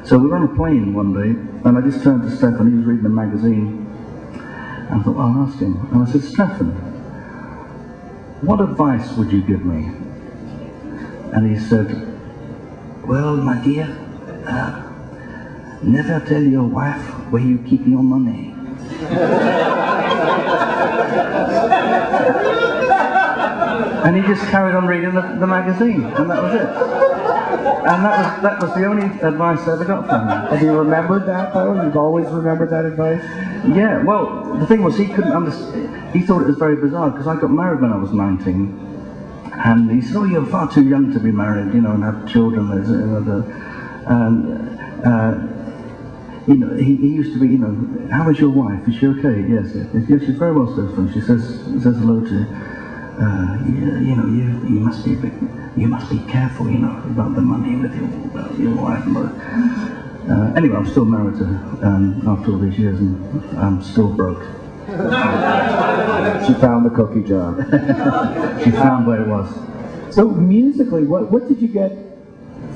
So we were on a plane one day, and I just turned to Stephane. He was reading a magazine, and I thought, I'll ask him. And I said, Stephane, what advice would you give me? And he said, well, my dear, never tell your wife where you keep your money. And he just carried on reading the magazine, and that was it. And that was the only advice I ever got from him. Have you remembered that, though? You've always remembered that advice? Yeah, well, the thing was, he couldn't understand. He thought it was very bizarre, because I got married when I was 19. And he said, oh, you're far too young to be married, you know, and have children. You know, he used to be, you know, how is your wife? Is she okay? Yes, yes, she's very well, Stephane. She says hello to you. You know, you must be careful, you know, about the money with your wife. Anyway, I'm still married to her after all these years, and I'm still broke. She found the cookie jar. She found where it was. So musically, what did you get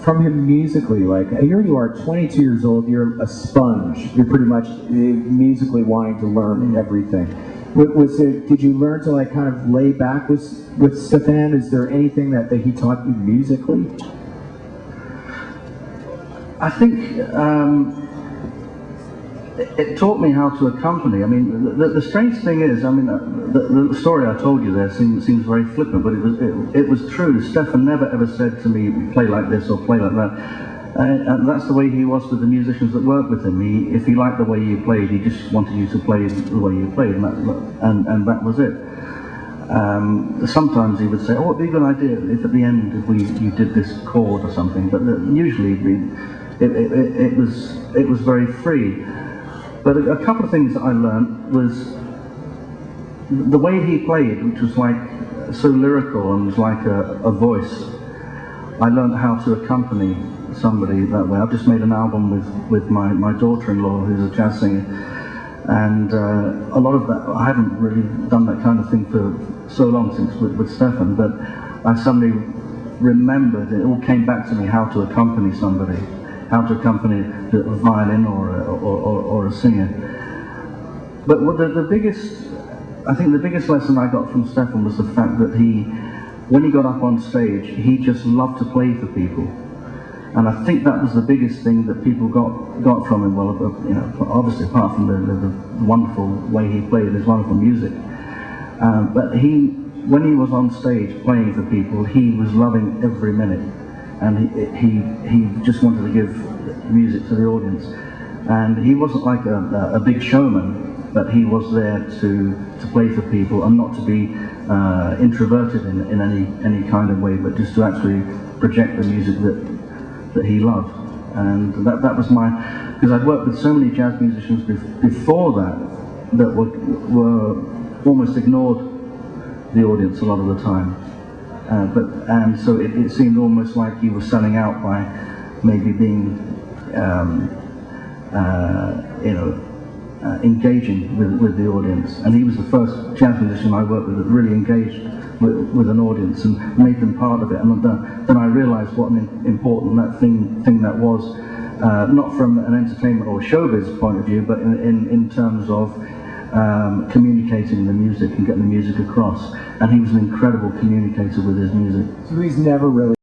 from him musically? Like, here you are, 22 years old, you're a sponge. You're pretty much musically wanting to learn everything. Did you learn to like kind of lay back with Stephane? Is there anything that he taught you musically? I think it taught me how to accompany. I mean, the strange thing is, I mean, the story I told you there seems very flippant, but it was true. Stephane never ever said to me, play like this or play like that. And that's the way he was with the musicians that worked with him. If he liked the way you played, he just wanted you to play the way you played, and that was it. Sometimes he would say, oh, it'd be a good idea if at the end you did this chord or something, but usually it was very free. But a couple of things that I learned was the way he played, which was like so lyrical and was like a voice. I learned how to accompany somebody that way. I've just made an album with my daughter-in-law, who's a jazz singer, and a lot of that, I haven't really done that kind of thing for so long since with Stephane, but I suddenly remembered, it all came back to me, how to accompany somebody, how to accompany a violin or a singer. But the biggest, I think the biggest lesson I got from Stephane was the fact that when he got up on stage, he just loved to play for people. And I think that was the biggest thing that people got from him. Well, you know, obviously apart from the wonderful way he played his wonderful music, but when he was on stage playing for people, he was loving every minute, and he just wanted to give music to the audience. And he wasn't like a big showman, but he was there to play for people and not to be introverted in any kind of way, but just to actually project the music that he loved. And that was because I'd worked with so many jazz musicians before that were almost ignored the audience a lot of the time. And so it seemed almost like he was selling out by maybe being engaging with the audience. And he was the first jazz musician I worked with that really engaged with an audience and made them part of it. And then I realized what an important thing that was, not from an entertainment or showbiz point of view, but in terms of communicating the music and getting the music across. And he was an incredible communicator with his music. So he's never really